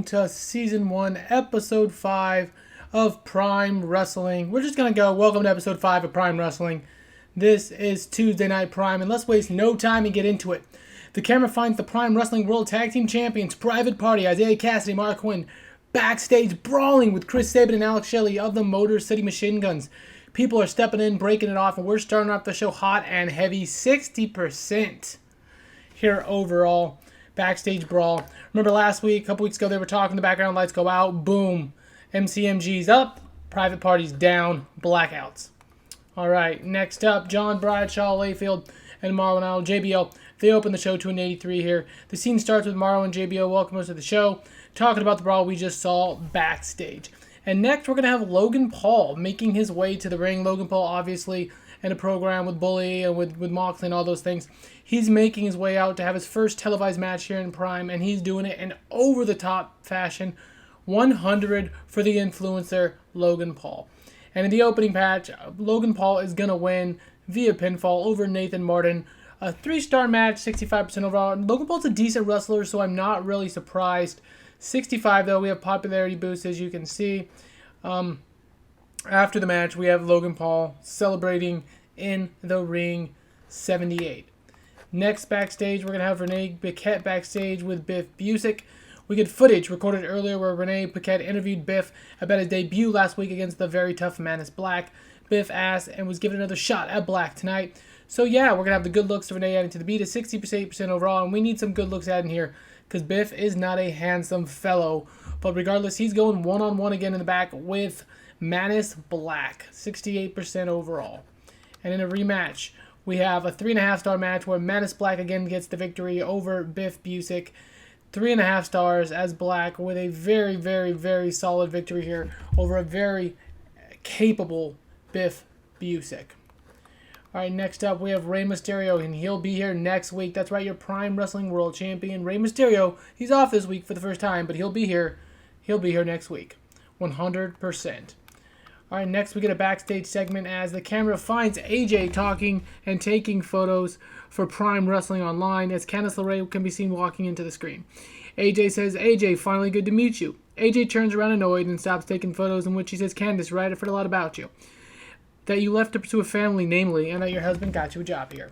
to Season 1, Episode 5 of Prime Wrestling. We're just going to go, welcome to Episode 5 of Prime Wrestling. This is Tuesday Night Prime, and let's waste no time and get into it. The camera finds the Prime Wrestling World Tag Team Champions, Private Party, Isaiah Cassidy, Mark Quinn, backstage brawling with Chris Sabin and Alex Shelley of the Motor City Machine Guns. People are stepping in, breaking it off, and we're starting off the show hot and heavy, 60% here overall. Backstage brawl. Remember last week, a couple weeks ago, they were talking, the background lights go out, boom. MCMG's up, Private Party's down, blackouts. Alright, next up, John Bradshaw, Layfield, and Marlon Al, JBL. They open the show to an 83 here. The scene starts with Marlon and JBL welcome us to the show, talking about the brawl we just saw backstage. And next, we're going to have Logan Paul making his way to the ring. Logan Paul, obviously, in a program with Bully and with Moxley and all those things. He's making his way out to have his first televised match here in Prime, and he's doing it in over-the-top fashion. 100 for the influencer, Logan Paul. And in the opening match, Logan Paul is going to win via pinfall over Nathan Martin. A 3-star match, 65% overall. Logan Paul's a decent wrestler, so I'm not really surprised. 65, though, we have popularity boost, as you can see. After the match, we have Logan Paul celebrating in the ring, 78. Next backstage, we're going to have Renee Paquette backstage with Biff Busick. We get footage recorded earlier where Renee Paquette interviewed Biff about his debut last week against the very tough Manus Black. Biff asked and was given another shot at Black tonight. So yeah, we're going to have the good looks of Renee adding to the beat at 60% overall, and we need some good looks added here because Biff is not a handsome fellow. But regardless, he's going one-on-one again in the back with Manus Black, 68% overall. And in a rematch, we have a 3.5-star match where Manus Black again gets the victory over Biff Busick. 3.5 stars as Black with a very, very, very solid victory here over a very capable Biff Busick. Alright, next up we have Rey Mysterio, and he'll be here next week. That's right, your Prime Wrestling World Champion, Rey Mysterio. He's off this week for the first time, but he'll be here. He'll be here next week. 100%. Alright, next we get a backstage segment as the camera finds AJ talking and taking photos for Prime Wrestling Online as Candice LeRae can be seen walking into the screen. AJ says, AJ, finally good to meet you. AJ turns around annoyed and stops taking photos in which he says, Candice, right, I've heard a lot about you. That you left to pursue a family, namely, and that your husband got you a job here.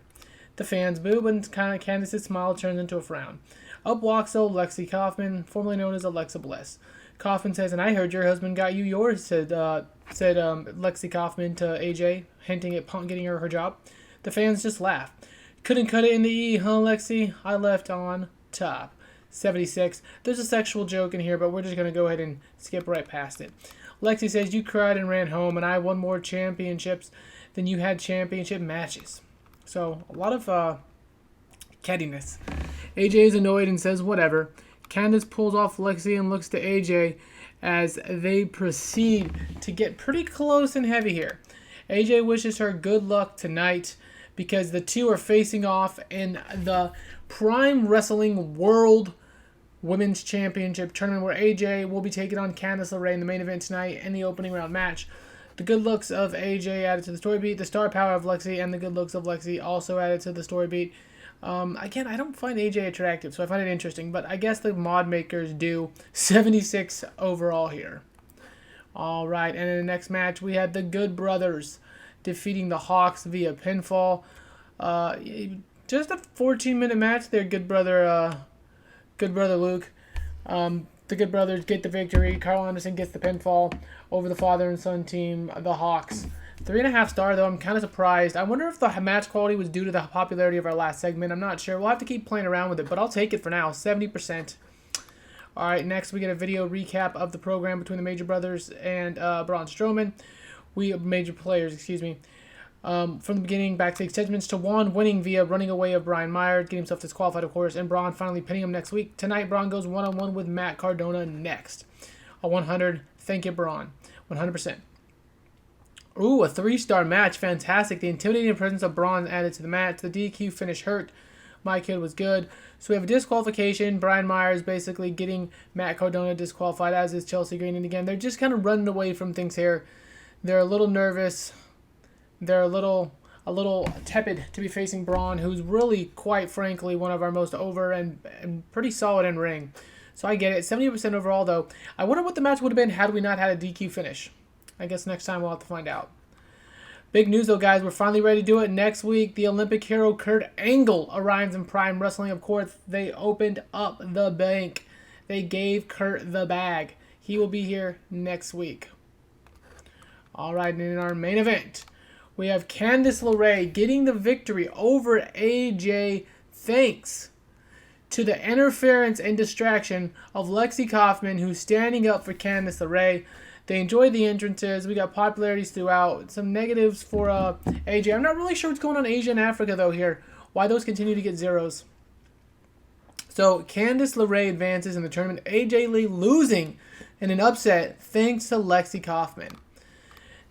The fans boo, and Candice's smile turns into a frown. Up walks old Lexi Kaufman, formerly known as Alexa Bliss. Kaufman says, and I heard your husband got you yours, said Lexi Kaufman to AJ, hinting at getting her job. The fans just laugh. Couldn't cut it in the E, huh, Lexi? I left on top. 76. There's a sexual joke in here, but we're just going to go ahead and skip right past it. Lexi says, you cried and ran home, and I won more championships than you had championship matches. So, a lot of cattiness. AJ is annoyed and says, whatever. Candice pulls off Lexi and looks to AJ as they proceed to get pretty close and heavy here. AJ wishes her good luck tonight because the two are facing off in the Prime Wrestling World Women's Championship tournament where AJ will be taking on Candice LeRae in the main event tonight in the opening round match. The good looks of AJ added to the story beat, the star power of Lexi, and the good looks of Lexi also added to the story beat. Again, I don't find AJ attractive, so I find it interesting, but I guess the mod makers do. 76 overall here. Alright, and in the next match, we had the Good Brothers defeating the Hawks via pinfall. Just a 14-minute match there, Good Brother Luke. The Good Brothers get the victory. Carl Anderson gets the pinfall over the father and son team, the Hawks. 3.5 star, though. I'm kind of surprised. I wonder if the match quality was due to the popularity of our last segment. I'm not sure. We'll have to keep playing around with it, but I'll take it for now. 70%. All right, next we get a video recap of the program between the Major Brothers and Braun Strowman. Major players, excuse me. From the beginning, backstage segments to Juan winning via running away of Brian Myers, getting himself disqualified, of course, and Braun finally pinning him next week. Tonight, Braun goes one-on-one with Matt Cardona next. A 100. Thank you, Braun. 100%. Ooh, a 3-star match. Fantastic. The intimidating presence of Braun added to the match. The DQ finish hurt. My kid was good. So we have a disqualification. Brian Myers basically getting Matt Cardona disqualified, as is Chelsea Green. And again, they're just kind of running away from things here. They're a little nervous. They're a little tepid to be facing Braun, who's really, quite frankly, one of our most over and pretty solid in ring. So I get it. 70% overall, though. I wonder what the match would have been had we not had a DQ finish. I guess next time we'll have to find out. Big news, though, guys. We're finally ready to do it. Next week, the Olympic hero Kurt Angle arrives in Prime Wrestling. Of course, they opened up the bank. They gave Kurt the bag. He will be here next week. All right, and in our main event, we have Candice LeRae getting the victory over AJ thanks to the interference and distraction of Lexi Kaufman, who's standing up for Candice LeRae. They enjoyed the entrances. We got popularities throughout. Some negatives for AJ. I'm not really sure what's going on in Asia and Africa, though, here. Why those continue to get zeros. So, Candice LeRae advances in the tournament. AJ Lee losing in an upset thanks to Lexi Kaufman.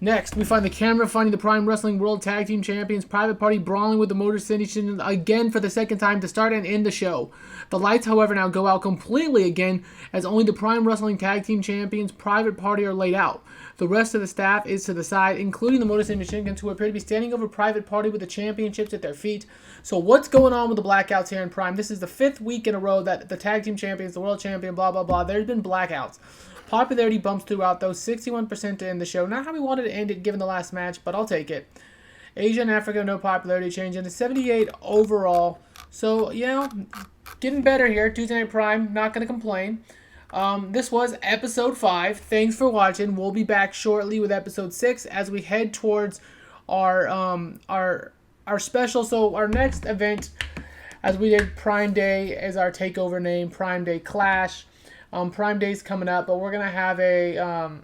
Next, we find the camera finding the Prime Wrestling World Tag Team Champions Private Party brawling with the Motor City Machine again for the second time to start and end the show. The lights, however, now go out completely again as only the Prime Wrestling Tag Team Champions Private Party are laid out. The rest of the staff is to the side, including the Motor City Machine Guns, who appear to be standing over Private Party with the championships at their feet. So what's going on with the blackouts here in Prime? This is the 5th week in a row that the Tag Team Champions, the World Champion, blah, blah, blah. There's been blackouts. Popularity bumps throughout, though, 61% to end the show. Not how we wanted to end it given the last match, but I'll take it. Asia and Africa, no popularity change, and 78 overall. So, you know, getting better here. Tuesday Night Prime, not going to complain. This was episode 5. Thanks for watching. We'll be back shortly with episode 6 as we head towards our special. So, our next event, as we did Prime Day, is our takeover name, Prime Day Clash. Prime Day's coming up, but we're going to have a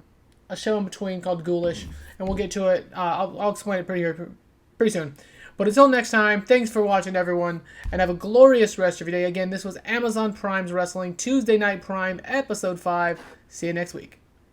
show in between called Ghoulish, and we'll get to it. I'll explain it pretty soon. But until next time, thanks for watching, everyone, and have a glorious rest of your day. Again, this was Amazon Prime's Wrestling Tuesday Night Prime, Episode 5. See you next week.